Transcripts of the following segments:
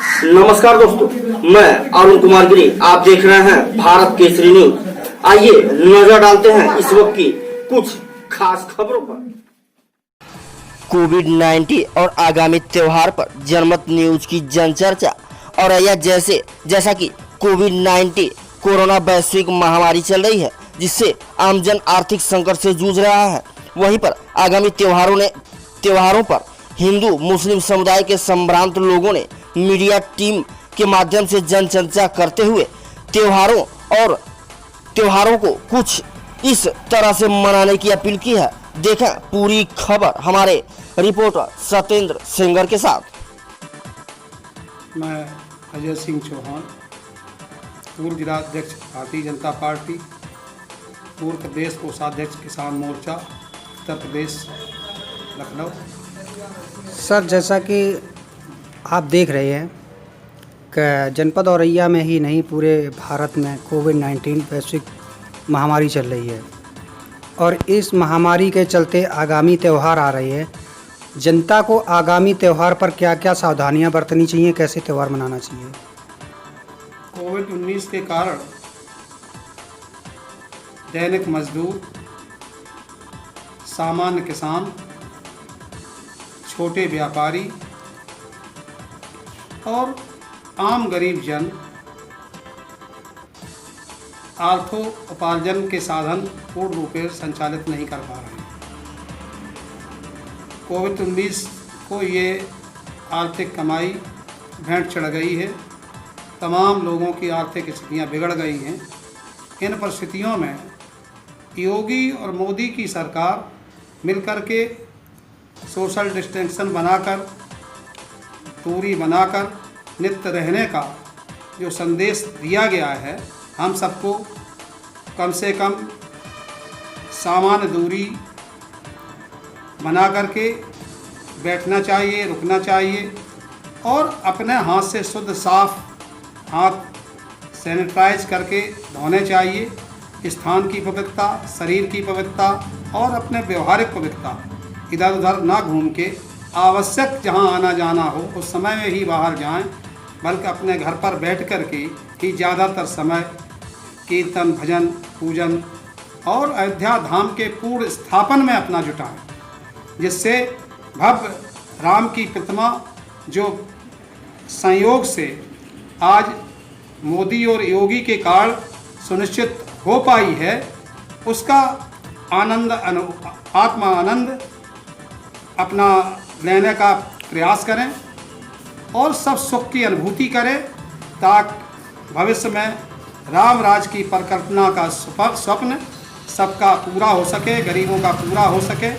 नमस्कार दोस्तों, मैं अरुण कुमार गिरी। आप देख रहे हैं भारत केसरी न्यूज। आइए नजर डालते हैं इस वक्त की कुछ खास खबरों पर। कोविड-19 और आगामी त्योहार पर जनमत न्यूज की जनचर्चा। और यह जैसा कि कोविड-19 कोरोना वैश्विक महामारी चल रही है, जिससे आमजन आर्थिक संकट से जूझ रहा है। वहीं पर आगामी त्योहारों पर हिंदू मुस्लिम समुदाय के संभ्रांत लोगों ने मीडिया टीम के माध्यम से जनचर्चा करते हुए त्योहारों को कुछ इस तरह से मनाने की अपील की है। देखें पूरी खबर हमारे रिपोर्टर सत्येंद्र सेंगर के साथ। मैं अजय सिंह चौहान, पूर्व जिलाध्यक्ष भारतीय जनता पार्टी, पूर्व प्रदेश कोषाध्यक्ष किसान मोर्चा, उत्तर प्रदेश लखनऊ। सर, जैसा कि आप देख रहे हैं कि जनपद औरैया में ही नहीं पूरे भारत में कोविड-19 वैश्विक महामारी चल रही है और इस महामारी के चलते आगामी त्यौहार आ रहे हैं। जनता को आगामी त्यौहार पर क्या क्या सावधानियां बरतनी चाहिए, कैसे त्यौहार मनाना चाहिए? कोविड-19 के कारण दैनिक मजदूर, सामान्य किसान, छोटे व्यापारी और आम गरीब जन अर्थोपार्जन के साधन पूर्ण रूप से संचालित नहीं कर पा रहे हैं। कोविड-19 को ये आर्थिक कमाई भेंट चढ़ गई है। तमाम लोगों की आर्थिक स्थितियाँ बिगड़ गई हैं। इन परिस्थितियों में योगी और मोदी की सरकार मिलकर के सोशल डिस्टेंशन बनाकर, दूरी बनाकर नित्य रहने का जो संदेश दिया गया है, हम सबको कम से कम सामान्य दूरी बना करके बैठना चाहिए, रुकना चाहिए और अपने हाथ से शुद्ध साफ हाथ सैनिटाइज करके धोने चाहिए। स्थान की पवित्रता, शरीर की पवित्रता और अपने व्यवहारिक पवित्रता, इधर उधर ना घूम के आवश्यक जहां आना जाना हो उस समय में ही बाहर जाएं, बल्कि अपने घर पर बैठ कर के ही ज़्यादातर समय कीर्तन, भजन, पूजन और अयोध्या धाम के पूर्ण स्थापन में अपना जुटाएं, जिससे भव्य राम की प्रतिमा जो संयोग से आज मोदी और योगी के कारण सुनिश्चित हो पाई है, उसका आनंद, आत्मा आनंद अपना लेने का प्रयास करें और सब सुख की अनुभूति करें, ताकि भविष्य में राम राज की परिकल्पना का स्वप्न सबका पूरा हो सके, गरीबों का पूरा हो सके।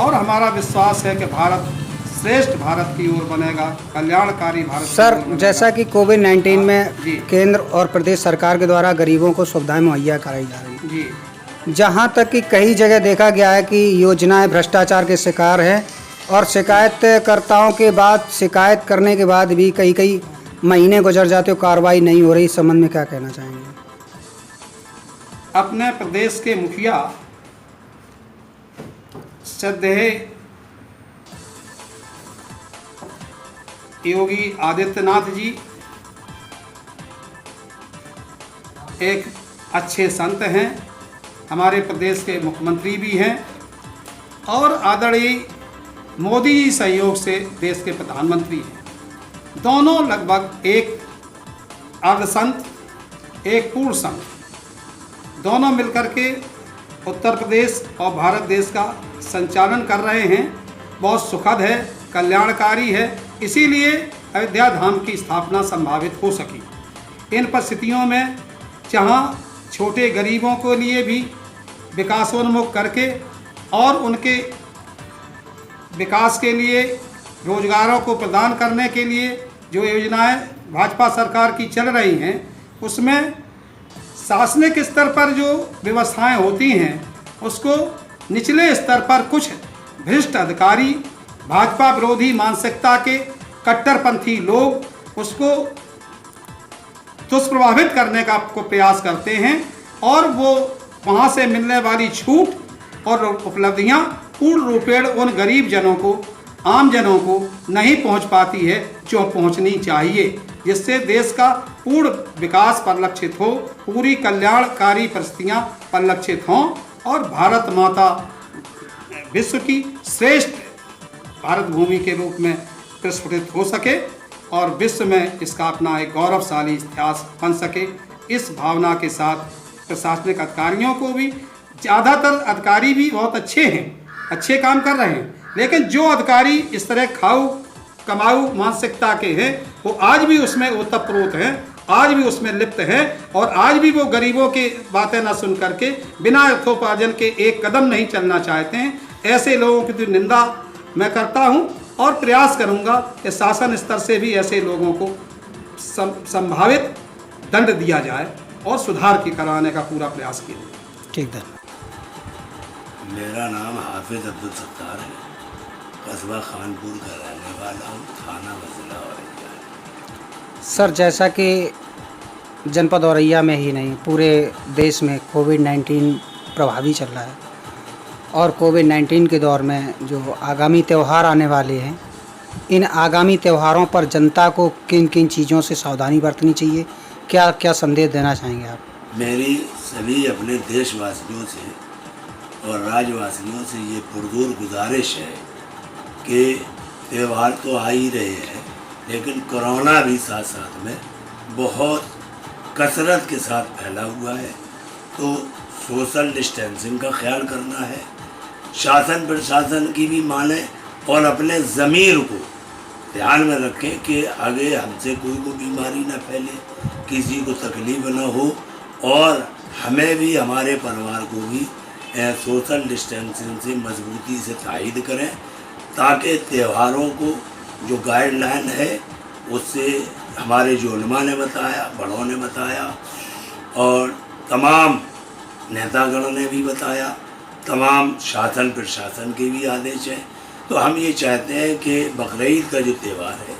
और हमारा विश्वास है कि भारत श्रेष्ठ भारत की ओर बनेगा, कल्याणकारी भारत। सर, जैसा कि कोविड-19 में केंद्र और प्रदेश सरकार के द्वारा गरीबों को सुविधाएं मुहैया कराई जा रही हैं जी, जहां तक कि कई जगह देखा गया है कि योजनाएं भ्रष्टाचार के शिकार है और शिकायतकर्ताओं के बाद शिकायत करने के बाद भी कई महीने गुजर जाते हो, कार्रवाई नहीं हो रही। इस संबंध में क्या कहना चाहेंगे? अपने प्रदेश के मुखिया श्रद्धेय योगी आदित्यनाथ जी एक अच्छे संत हैं, हमारे प्रदेश के मुख्यमंत्री भी हैं और आदरणीय मोदी जी सहयोग से देश के प्रधानमंत्री हैं। दोनों लगभग एक अर्ध संत, एक पूर्ण संत, दोनों मिलकर के उत्तर प्रदेश और भारत देश का संचालन कर रहे हैं। बहुत सुखद है, कल्याणकारी है, इसीलिए अयोध्या धाम की स्थापना संभावित हो सकी। इन परिस्थितियों में जहां छोटे गरीबों के लिए भी विकासोन्मुख करके और उनके विकास के लिए, रोजगारों को प्रदान करने के लिए जो योजनाएं भाजपा सरकार की चल रही हैं, उसमें शासनिक स्तर पर जो व्यवस्थाएं होती हैं, उसको निचले स्तर पर कुछ भ्रष्ट अधिकारी, भाजपा विरोधी मानसिकता के कट्टरपंथी लोग उसको दुष्प्रभावित करने का प्रयास करते हैं और वो वहाँ से मिलने वाली छूट और उपलब्धियाँ पूर्ण रूपेण उन गरीब जनों को आम जनों को नहीं पहुंच पाती है जो पहुंचनी चाहिए, जिससे देश का पूर्ण विकास परिलक्षित हो, पूरी कल्याणकारी परिस्थितियां परिलक्षित हों और भारत माता विश्व की श्रेष्ठ भारत भूमि के रूप में प्रस्फुटित हो सके और विश्व में इसका अपना एक गौरवशाली इतिहास बन सके। इस भावना के साथ प्रशासनिक अधिकारियों को भी, ज़्यादातर अधिकारी भी बहुत अच्छे हैं, अच्छे काम कर रहे हैं, लेकिन जो अधिकारी इस तरह खाऊ कमाऊ मानसिकता के हैं वो आज भी उसमें ओतप्रोत हैं, आज भी उसमें लिप्त हैं और आज भी वो गरीबों की बातें न सुन करके बिना अर्थोपार्जन के एक कदम नहीं चलना चाहते हैं। ऐसे लोगों की तो निंदा मैं करता हूं और प्रयास करूंगा कि शासन स्तर से भी ऐसे लोगों को संभावित दंड दिया जाए और सुधार की कराने का पूरा प्रयास किया जाए। ठीक, धन्यवाद। मेरा नाम हाफिज अब्दुल सत्तार है, कस्बा खानपुर का रहने वाला हूँ, थाना बजला औरैया। सर, जैसा कि जनपद औरैया में ही नहीं पूरे देश में कोविड-19 प्रभावी चल रहा है और कोविड-19 के दौर में जो आगामी त्यौहार आने वाले हैं, इन आगामी त्यौहारों पर जनता को किन किन चीज़ों से सावधानी बरतनी चाहिए, क्या क्या संदेश देना चाहेंगे आप? मेरी सभी अपने देशवासियों से और राज्यवासियों से ये पुरजोर गुजारिश है कि त्यौहार तो आ ही रहे हैं, लेकिन कोरोना भी साथ साथ में बहुत कसरत के साथ फैला हुआ है, तो सोशल डिस्टेंसिंग का ख्याल करना है। शासन प्रशासन की भी माने और अपने ज़मीर को ध्यान में रखें कि आगे हमसे कोई को बीमारी ना फैले, किसी को तकलीफ ना हो और हमें भी, हमारे परिवार को भी सोशल डिस्टेंसिंग से मजबूती से तायद करें, ताकि त्योहारों को जो गाइडलाइन है उससे हमारे जो उलमा ने बताया, बड़ों ने बताया और तमाम नेतागणों ने भी बताया, तमाम शासन प्रशासन के भी आदेश हैं। तो हम ये चाहते हैं कि बकरीद का जो त्यौहार है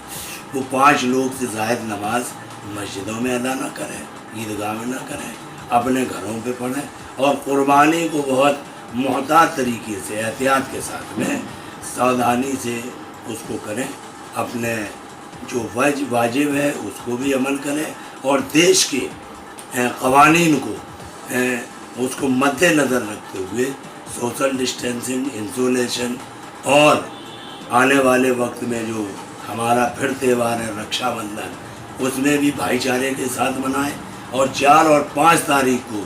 वो 5 लोग से ज़ायद नमाज मस्जिदों में अदा ना करें, ईदगाह में ना करें, अपने घरों पे पढ़ें और क़ुरबानी को बहुत मोहतात तरीके से, एहतियात के साथ में, सावधानी से उसको करें। अपने जो वाजिब है उसको भी अमल करें और देश के क़वानीन को उसको मद्देनज़र रखते हुए सोशल डिस्टेंसिंग, इंसोलेशन और आने वाले वक्त में जो हमारा फिर त्यौहार है रक्षाबंधन, उसमें भी भाईचारे के साथ मनाएं और 4 और 5 तारीख को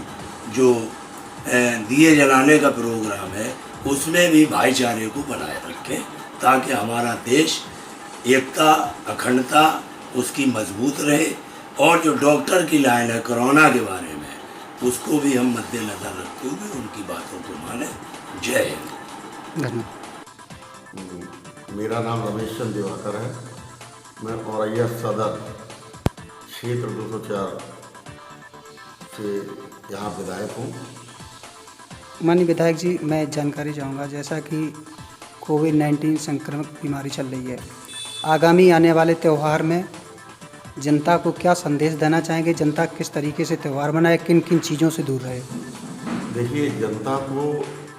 जो दिए जलाने का प्रोग्राम है उसमें भी भाईचारे को बनाए रखें, ताकि हमारा देश एकता, अखंडता उसकी मजबूत रहे और जो डॉक्टर की लाइन है कोरोना के बारे में उसको भी हम मद्देनज़र रखते हुए उनकी बातों को माने। जय हिंद। धन्यवाद। मेरा नाम रमेश चंद्र दिवाकर है। मैं औरैया सदर क्षेत्र 204 से यहाँ विधायक हूँ। माननीय विधायक जी, मैं जानकारी चाहूँगा, जैसा कि कोविड-19 संक्रामक बीमारी चल रही है, आगामी आने वाले त्यौहार में जनता को क्या संदेश देना चाहेंगे? जनता किस तरीके से त्यौहार मनाए, किन किन चीज़ों से दूर रहे? देखिए, जनता को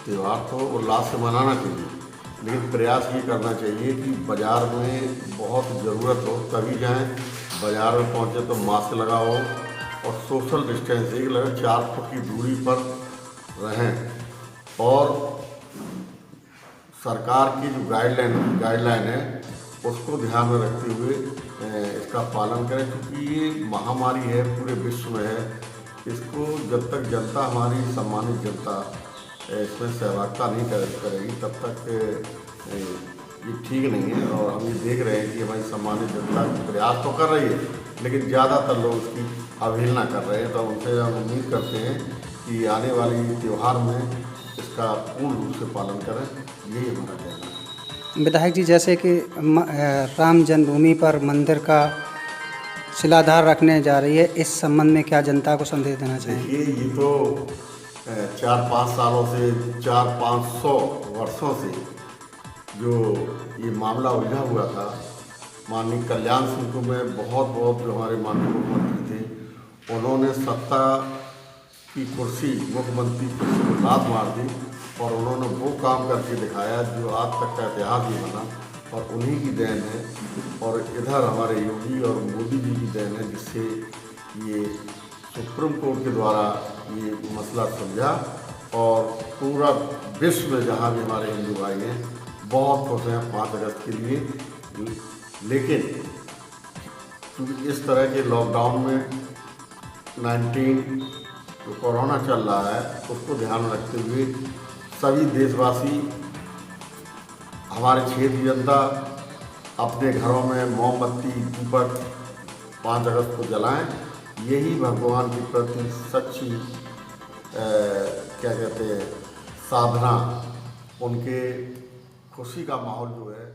त्यौहार तो उल्लास से मनाना चाहिए, लेकिन प्रयास ये करना चाहिए कि बाज़ार में बहुत ज़रूरत हो तभी जाएं, बाज़ार में पहुँचे तो मास्क लगाओ और सोशल डिस्टेंसिंग लगे 4 फुट की दूरी पर रहें और सरकार की जो गाइडलाइन है उसको ध्यान में रखते हुए इसका पालन करें, क्योंकि ये महामारी है, पूरे विश्व में है। इसको जब तक जनता, हमारी सम्मानित जनता इसमें सहभागिता नहीं करेगी तब तक ये ठीक नहीं है। और हम ये देख रहे हैं कि हमारी सम्मानित जनता प्रयास तो कर रही है, लेकिन ज़्यादातर लोग इसकी अवहेलना कर रहे हैं। तो उनसे हम उम्मीद करते हैं कि आने वाले त्यौहार में इसका पूर्ण रूप से पालन करें, यही हमारा कहना है। विधायक जी, जैसे कि राम जन्मभूमि पर मंदिर का शिलाधार रखने जा रही है, इस संबंध में क्या जनता को संदेश देना चाहिए? देखिए, ये तो 4-5 सालों से, 400-500 वर्षों से जो ये मामला उलझा हुआ था, माननीय कल्याण सिंह को मैं बहुत जो हमारे माननीय मुख्यमंत्री थे, उन्होंने सत्ता की कुर्सी, मुख्यमंत्री कुर्सी को लात मार दी और उन्होंने वो काम करके दिखाया जो आज तक का इतिहास भी बना। और उन्हीं की देन है, और इधर हमारे योगी और मोदी जी की देन है, जिससे ये सुप्रीम कोर्ट के द्वारा ये मसला सुलझा और पूरा विश्व में जहाँ भी हमारे हिंदू भाई हैं बहुत खुश हैं 5 अगस्त के लिए। लेकिन क्योंकि इस तरह के लॉकडाउन में 19 जो कोरोना चल रहा है उसको ध्यान में रखते हुए सभी देशवासी, हमारे क्षेत्रीय जनता अपने घरों में मोमबत्ती दीपक 5 अगस्त को जलाएं। यही भगवान के प्रति सच्ची क्या कहते हैं साधना, उनके खुशी का माहौल जो है